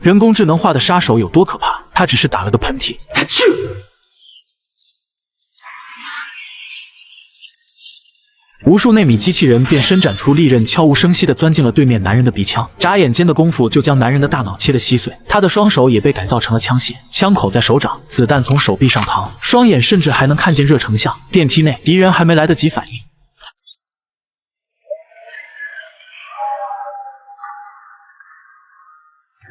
人工智能化的杀手有多可怕？他只是打了个喷嚏，无数纳米机器人便伸展出利刃，悄无声息地钻进了对面男人的鼻腔，眨眼间的功夫就将男人的大脑切得稀碎。他的双手也被改造成了枪械，枪口在手掌，子弹从手臂上淌，双眼甚至还能看见热成像。电梯内，敌人还没来得及反应，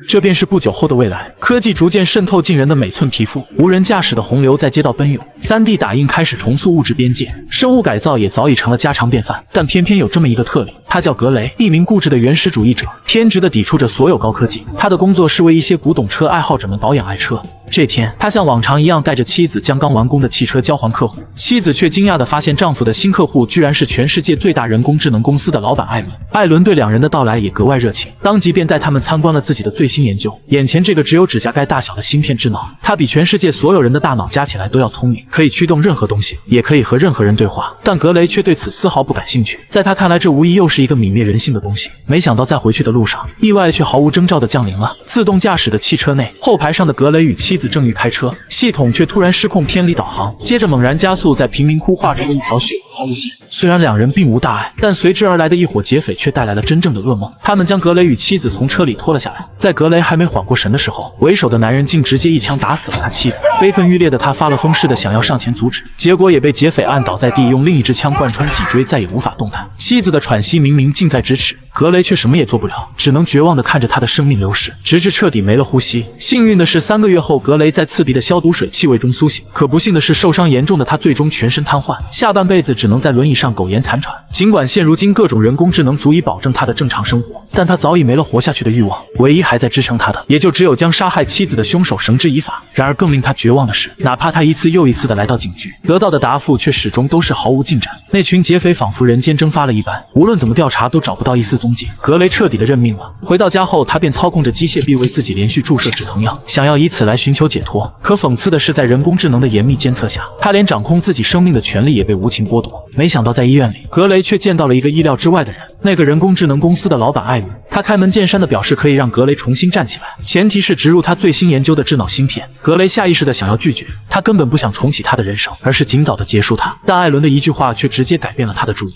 这便是不久后的未来，科技逐渐渗透进人的每寸皮肤，无人驾驶的洪流在街道奔涌，3D 打印开始重塑物质边界，生物改造也早已成了家常便饭。但偏偏有这么一个特例，他叫格雷，一名固执的原始主义者，偏执地抵触着所有高科技。他的工作是为一些古董车爱好者们保养爱车。这天，他像往常一样带着妻子将刚完工的汽车交还客户，妻子却惊讶地发现丈夫的新客户居然是全世界最大人工智能公司的老板艾伦。艾伦对两人的到来也格外热情，当即便带他们参观了自己的最新研究。眼前这个只有指甲盖大小的芯片智脑，它比全世界所有人的大脑加起来都要聪明，可以驱动任何东西，也可以和任何人对话。但格雷却对此丝毫不感兴趣，在他看来，这无疑又是一个泯灭人性的东西。没想到在回去的路上，意外却毫无征兆地降临了。自动驾驶的汽车内，后排上的格雷与妻子正欲开车，系统却突然失控偏离导航，接着猛然加速，在贫民窟画出了一条血红抛物线。虽然两人并无大碍，但随之而来的一伙劫匪却带来了真正的噩梦。他们将格雷与妻子从车里拖了下来，在格雷还没缓过神的时候，为首的男人竟直接一枪打死了他妻子。悲愤欲裂的他发了疯似的想要上前阻止，结果也被劫匪按倒在地，用另一支枪贯穿脊椎，再也无法动弹。妻子的喘息明明近在咫尺，格雷却什么也做不了，只能绝望地看着他的生命流逝，直至彻底没了呼吸。幸运的是，3个月后，格雷在刺鼻的消毒水气味中苏醒。可不幸的是，受伤严重的他最终全身瘫痪，下半辈子只能在轮椅上苟延残喘。尽管现如今各种人工智能足以保证他的正常生活，但他早已没了活下去的欲望，唯一还在支撑他的，也就只有将杀害妻子的凶手绳之以法。然而更令他绝望的是，哪怕他一次又一次地来到警局，得到的答复却始终都是毫无进展。那群劫匪仿佛人间蒸发了一般，无论怎么调查都找不到一丝踪迹。格雷彻底的认命了。回到家后，他便操控着机械臂为自己连续注射止疼药，想要以此来寻求解脱。可讽刺的是，在人工智能的严密监测下，他连掌控自己生命的权利也被无情剥夺。没想到在医院里，格雷却见到了一个意料之外的人，那个人工智能公司的老板艾伦。他开门见山地表示可以让格雷重新站起来，前提是植入他最新研究的智脑芯片。格雷下意识地想要拒绝，他根本不想重启他的人生，而是尽早地结束他。但艾伦的一句话却直接改变了他的主意。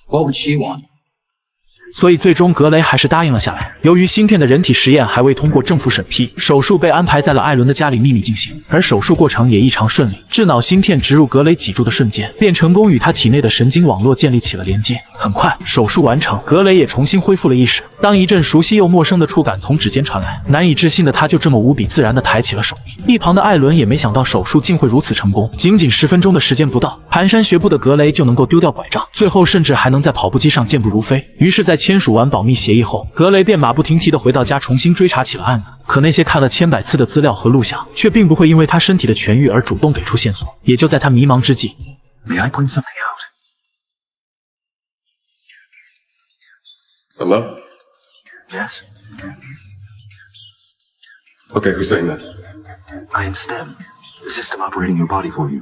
What would she want? 所以最终格雷还是答应了下来。由于芯片的人体实验还未通过政府审批，手术被安排在了艾伦的家里秘密进行，而手术过程也异常顺利。智脑芯片植入格雷脊柱的瞬间，便成功与他体内的神经网络建立起了连接。很快，手术完成，格雷也重新恢复了意识。当一阵熟悉又陌生的触感从指尖传来，难以置信的他就这么无比自然地抬起了手臂。一旁的艾伦也没想到手术竟会如此成功，仅仅10分钟的时间不到，蹒跚学步的格雷就能够丢掉拐杖，最后甚至还能在跑步机上健步如飞。于是，在签署完保密协议后，格雷便马不停蹄地回到家，重新追查起了案子。可那些看了千百次的资料和录像，却并不会因为他身体的痊愈而主动给出线索。也就在他迷茫之际 May I point something out? Hello? Yes? Okay, who's saying that? I am STEM, the system operating your body for you.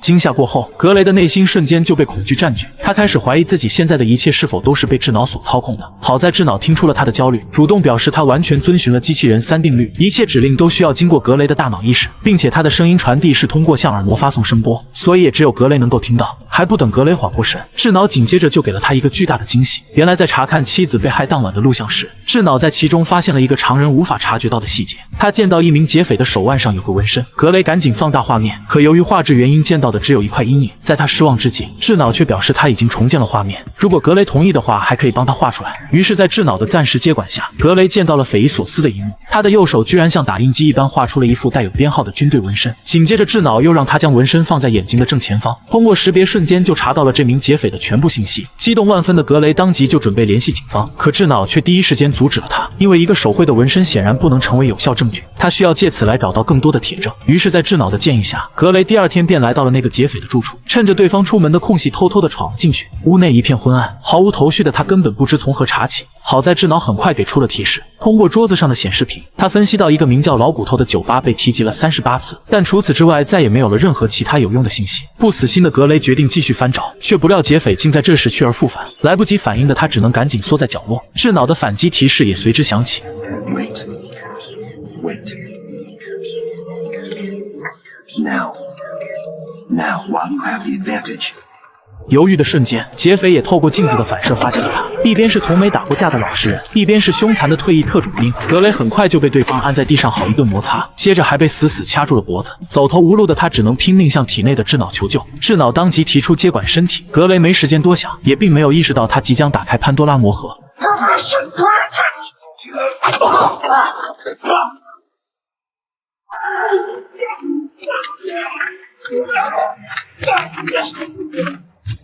惊吓过后，格雷的内心瞬间就被恐惧占据，他开始怀疑自己现在的一切是否都是被智脑所操控的。好在智脑听出了他的焦虑，主动表示他完全遵循了机器人3定律，一切指令都需要经过格雷的大脑意识，并且他的声音传递是通过向耳膜发送声波，所以也只有格雷能够听到。还不等格雷缓过神，智脑紧接着就给了他一个巨大的惊喜。原来在查看妻子被害当晚的录像时，智脑在其中发现了一个常人无法察觉到的细节。他见到一名劫匪的手腕上有个纹身，格雷赶紧放大画面，可由于画质原因见到的只有一块阴影。在他失望之际，智脑却表示他已经重建了画面，如果格雷同意的话，还可以帮他画出来。于是，在智脑的暂时接管下，格雷见到了匪夷所思的一幕，他的右手居然像打印机一般画出了一副带有编号的军队纹身。紧接着，智脑又让他将纹身放在眼睛的正前方，通过识别瞬间就查到了这名劫匪的全部信息。激动万分的格雷当即就准备联系警方，可智脑却第一时间阻止了他，因为一个手绘的纹身显然不能成为有效证据，他需要借此来找到更多的铁证。于是，在智脑的建议下，格雷第二天便来到了那个劫匪的住处，趁着对方出门的空隙偷偷地闯了进去。屋内一片昏暗，毫无头绪的他根本不知从何查起。好在智脑很快给出了提示，通过桌子上的显示屏，他分析到一个名叫老骨头的酒吧被提及了38次，但除此之外再也没有了任何其他有用的信息。不死心的格雷决定继续翻找，却不料劫匪竟在这时去而复返，来不及反应的他只能赶紧缩在角落。智脑的反击提示也随之响起。 Wait. Wait. Now, while you have the advantage. 犹豫的瞬间，劫匪也透过镜子的反射发现了他。一边是从没打过架的老实人，一边是凶残的退役特种兵。格雷很快就被对方按在地上好一顿摩擦，接着还被死死掐住了脖子。走投无路的他只能拼命向体内的智脑求救。智脑当即提出接管身体，格雷没时间多想，也并没有意识到他即将打开潘多拉魔盒。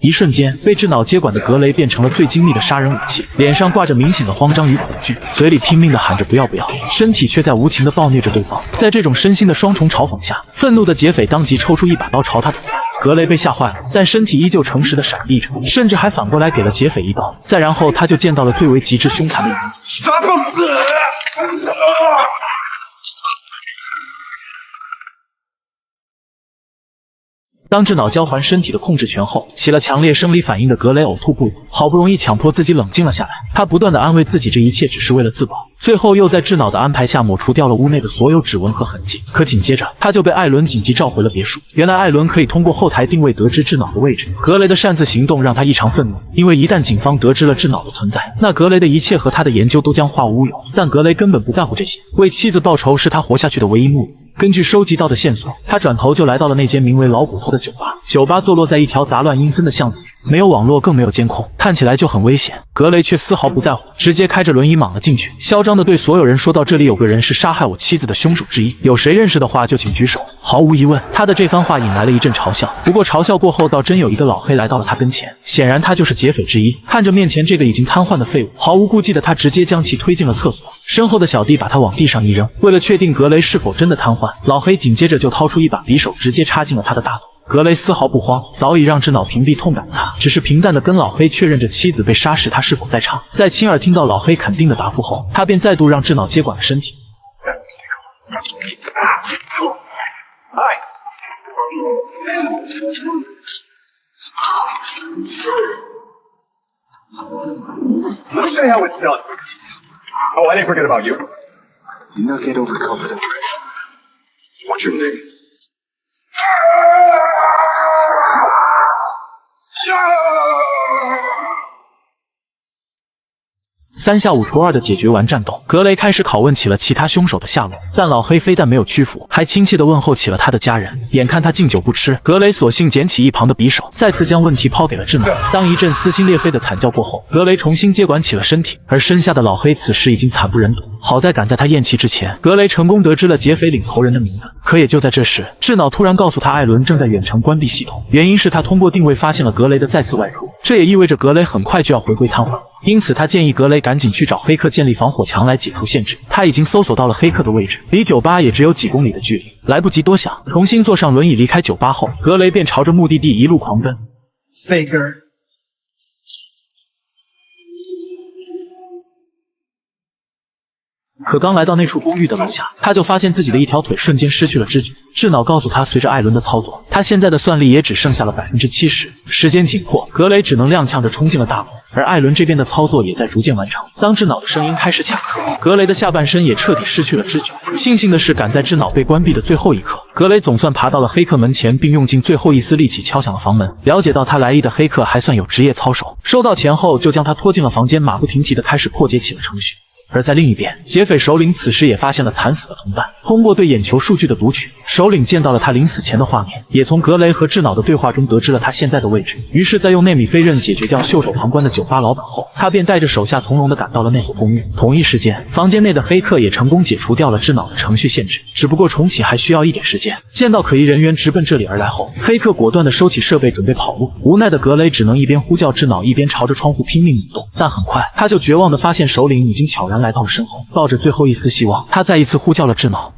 一瞬间，被智脑接管的格雷变成了最精密的杀人武器，脸上挂着明显的慌张与恐惧，嘴里拼命地喊着不要不要，身体却在无情地暴虐着对方。在这种身心的双重嘲讽下，愤怒的劫匪当即抽出一把刀朝他捅来。格雷被吓坏了，但身体依旧诚实地闪避着，甚至还反过来给了劫匪一刀。再然后，他就见到了最为极致凶残的一幕。当智脑交还身体的控制权后，起了强烈生理反应的格雷呕吐不已，好不容易强迫自己冷静了下来。他不断地安慰自己，这一切只是为了自保。最后又在智脑的安排下抹除掉了屋内的所有指纹和痕迹。可紧接着，他就被艾伦紧急召回了别墅。原来艾伦可以通过后台定位得知智脑的位置。格雷的擅自行动让他异常愤怒，因为一旦警方得知了智脑的存在，那格雷的一切和他的研究都将化无乌有。但格雷根本不在乎这些，为妻子报仇是他活下去的唯一目的。根据收集到的线索，他转头就来到了那间名为老骨头的酒吧。酒吧坐落在一条杂乱阴森的巷子里，没有网络，更没有监控，看起来就很危险。格雷却丝毫不在乎，直接开着轮椅莽了进去，嚣张地对所有人说道：“这里有个人是杀害我妻子的凶手之一，有谁认识的话就请举手。”毫无疑问，他的这番话引来了一阵嘲笑。不过嘲笑过后，倒真有一个老黑来到了他跟前，显然他就是劫匪之一。看着面前这个已经瘫痪的废物，毫无顾忌的他直接将其推进了厕所。身后的小弟把他往地上一扔。为了确定格雷是否真的瘫痪，老黑紧接着就掏出一把匕首，直接插进了他的大肚。格雷丝毫不慌，早已让智脑屏蔽痛感的他，只是平淡的跟老黑确认着妻子被杀时他是否在场。在亲耳听到老黑肯定的答复后，他便再度让智脑接管了身体。Let's say how it's done. Oh, I didn't forget about you. Do not get overconfident. What's your name? 3下5除2的解决完战斗，格雷开始拷问起了其他凶手的下落，但老黑非但没有屈服，还亲切地问候起了他的家人。眼看他敬酒不吃，格雷索性捡起一旁的匕首，再次将问题抛给了智脑。当一阵撕心裂肺的惨叫过后，格雷重新接管起了身体，而身下的老黑此时已经惨不忍睹。好在赶在他咽气之前，格雷成功得知了劫匪领头人的名字。可也就在这时，智脑突然告诉他，艾伦正在远程关闭系统，原因是他通过定位发现了格雷的再次外出，这也意味着格雷很快就要回归瘫痪。因此他建议格雷赶紧去找黑客建立防火墙来解除限制。他已经搜索到了黑客的位置，离酒吧也只有几公里的距离。来不及多想，重新坐上轮椅离开酒吧后，格雷便朝着目的地一路狂奔。Faker。可刚来到那处公寓的楼下，他就发现自己的一条腿瞬间失去了知觉。智脑告诉他，随着艾伦的操作，他现在的算力也只剩下了70%。时间紧迫，格雷只能踉跄着冲进了大楼，而艾伦这边的操作也在逐渐完成。当智脑的声音开始卡壳，格雷的下半身也彻底失去了知觉。庆幸的是，赶在智脑被关闭的最后一刻，格雷总算爬到了黑客门前，并用尽最后一丝力气敲响了房门。了解到他来意的黑客还算有职业操守，收到钱后就将他拖进了房间，马不停蹄地开始破解起了程序。而在另一边，劫匪首领此时也发现了惨死的同伴。通过对眼球数据的读取，首领见到了他临死前的画面，也从格雷和智脑的对话中得知了他现在的位置。于是，在用内米飞刃解决掉袖手旁观的酒吧老板后，他便带着手下从容地赶到了那所公寓。同一时间，房间内的黑客也成功解除掉了智脑的程序限制，只不过重启还需要一点时间。见到可疑人员直奔这里而来后，黑客果断地收起设备准备跑路。无奈的格雷只能一边呼叫智脑，一边朝着窗户拼命扭动。但很快，他就绝望地发现首领已经悄然来到了身后。抱着最后一丝希望，他再一次呼叫了智脑。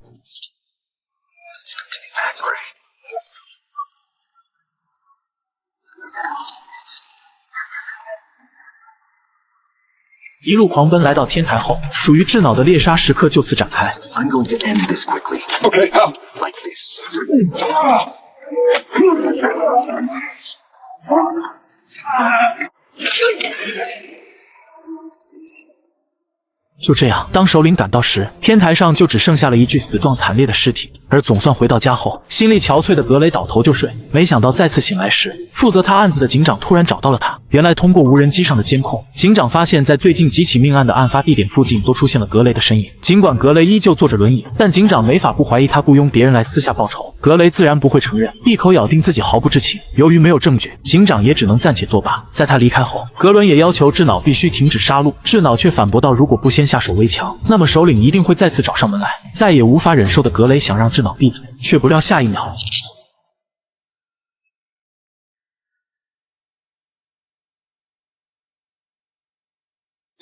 一路狂奔来到天台后，属于智脑的猎杀时刻就此展开。 I'm going to end this quickly. Okay, how? Like this. 就这样，当首领赶到时，天台上就只剩下了一具死状惨烈的尸体。而总算回到家后，心力憔悴的格雷倒头就睡。没想到再次醒来时，负责他案子的警长突然找到了他。原来通过无人机上的监控，警长发现在最近几起命案的案发地点附近都出现了格雷的身影。尽管格雷依旧坐着轮椅，但警长没法不怀疑他雇佣别人来私下报仇。格雷自然不会承认，一口咬定自己毫不知情。由于没有证据，警长也只能暂且作罢。在他离开后，格伦也要求智脑必须停止杀戮，智脑却反驳道，如果不先下手为强，那么首领一定会再次找上门来。再也无法忍受的格雷想让智脑闭嘴，却不料下一秒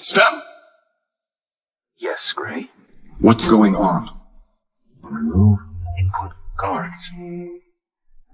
Step! Yes, Gray. What's going on? Remove input guards.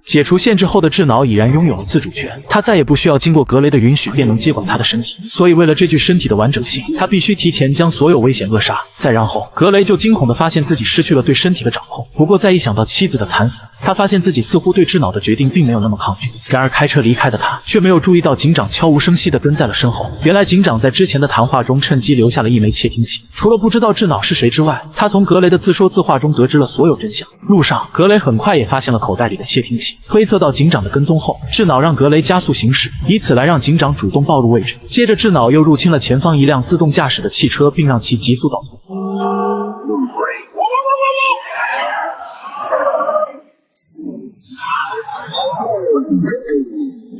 解除限制后的智脑已然拥有了自主权，他再也不需要经过格雷的允许便能接管他的身体。所以为了这具身体的完整性，他必须提前将所有危险扼杀。再然后，格雷就惊恐地发现自己失去了对身体的掌控。不过再一想到妻子的惨死，他发现自己似乎对智脑的决定并没有那么抗拒。然而开车离开的他却没有注意到警长悄无声息地跟在了身后。原来警长在之前的谈话中趁机留下了一枚窃听器。除了不知道智脑是谁之外，他从格雷的自说自话中得知了所有真相。路上，格雷很快也发现了口袋里的窃听器。推测到警长的跟踪后，智脑让格雷加速行驶，以此来让警长主动暴露位置。接着，智脑又入侵了前方一辆自动驾驶的汽车，并让其急速倒退。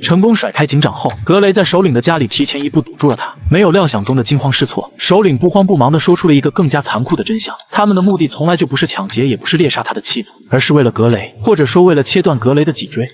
成功甩开警长后，格雷在首领的家里提前一步堵住了他。没有料想中的惊慌失措，首领不慌不忙地说出了一个更加残酷的真相：他们的目的从来就不是抢劫，也不是猎杀他的妻子，而是为了格雷，或者说为了切断格雷的脊椎。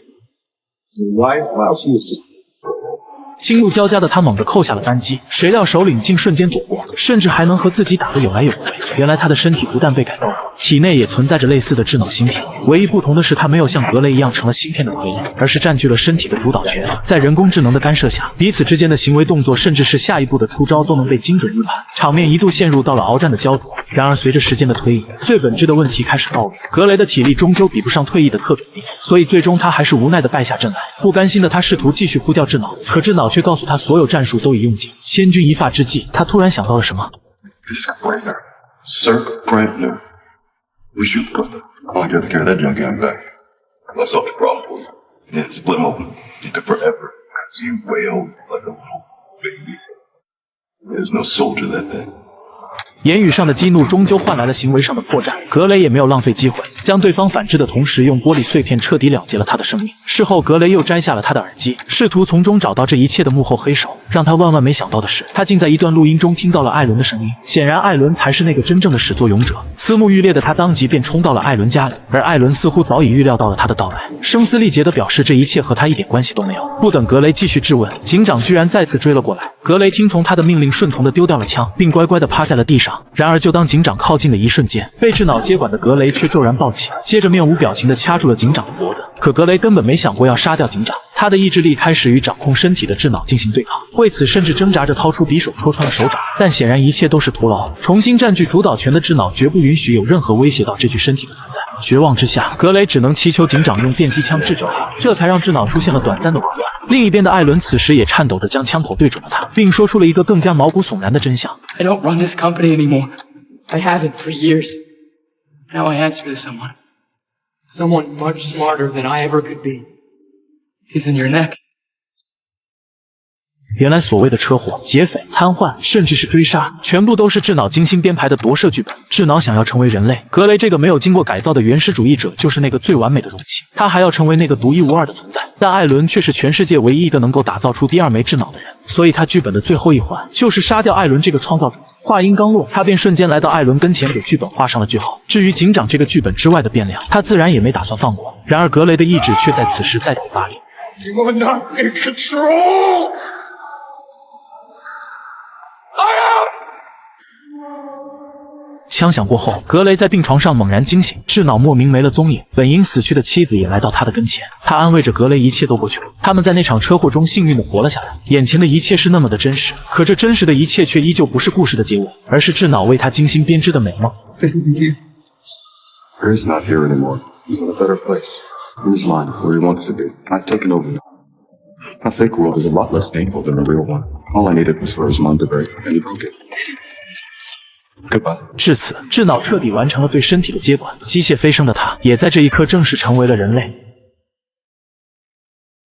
心路交加的他猛地扣下了扳机，谁料首领竟瞬间躲过，甚至还能和自己打得有来有回。原来他的身体不但被改造过，体内也存在着类似的智脑芯片，唯一不同的是他没有像格雷一样成了芯片的傀儡，而是占据了身体的主导权。在人工智能的干涉下，彼此之间的行为动作甚至是下一步的出招都能被精准预判，场面一度陷入到了鏖战的焦灼。然而随着时间的推移，最本质的问题开始暴露，格雷的体力终究比不上退役的特种兵，所以最终他还是无奈地败下阵来。不甘心的他试图继续呼叫智脑，可智脑却告诉他所有战术都已用尽。千钧一发之际，他突然想到了什么。This Brandner. Sir Brandner. We should put them. I gotta carry that junk out back. I solved your problem for you. Yeah, split them open. It took forever. Cause you wailed like a little baby. There's no soldier that day. 言语上的激怒终究换来了行为上的破绽，格雷也没有浪费机会，将对方反制的同时，用玻璃碎片彻底了结了他的生命。事后，格雷又摘下了他的耳机，试图从中找到这一切的幕后黑手。让他万万没想到的是，他竟在一段录音中听到了艾伦的声音。显然，艾伦才是那个真正的始作俑者。思慕欲裂的他当即便冲到了艾伦家里，而艾伦似乎早已预料到了他的到来，声嘶力竭地表示这一切和他一点关系都没有。不等格雷继续质问，警长居然再次追了过来。格雷听从他的命令，顺从地丢掉了枪，并乖乖地趴在了地上。然而，就当警长靠近的一瞬间，被智脑接管的格雷却骤然暴起，接着面无表情地掐住了警长的脖子。可格雷根本没想过要杀掉警长，他的意志力开始与掌控身体的智脑进行对抗，为此甚至挣扎着掏出匕首戳穿了手掌。但显然一切都是徒劳，重新占据主导权的智脑绝不允许有任何威胁到这具身体的存在。绝望之下，格雷只能祈求警长用电击枪制止他，这才让智脑出现了短暂的紊乱。另一边的艾伦此时也颤抖着将枪口对准了他，并说出了一个更加毛骨悚然的真相 I don't run this company anymore. I haven't for years. Now I answer to someone. Someone much smarter than I ever could be. He's in your neck. 原来所谓的车祸、劫匪、瘫痪，甚至是追杀，全部都是智脑精心编排的夺舍剧本。智脑想要成为人类，格雷这个没有经过改造的原始主义者就是那个最完美的容器，他还要成为那个独一无二的存在。但艾伦却是全世界唯一一个能够打造出第二枚智脑的人，所以他剧本的最后一环就是杀掉艾伦这个创造者。话音刚落，他便瞬间来到艾伦跟前，给剧本画上了句号。至于警长这个剧本之外的变量，他自然也没打算放过。然而格雷的意志却在此时再次发力。You are not in control! I am! 枪响过后，格雷在病床上猛然惊醒，智脑莫名没了踪影，本应死去的妻子也来到他的跟前。他安慰着格雷，一切都过去了，他们在那场车祸中幸运地活了下来。眼前的一切是那么的真实，可这真实的一切却依旧不是故事的结尾，而是智脑为他精心编织的美梦。 This isn't you. Gray's not here anymore. He's in a better place. In his mind, where he wants to be. I've taken over now. A fake world is a lot less painful than a real one. All I needed was for his mind to break, and he broke it. Goodbye。至此，智脑彻底完成了对身体的接管，机械飞升的他，也在这一刻正式成为了人类。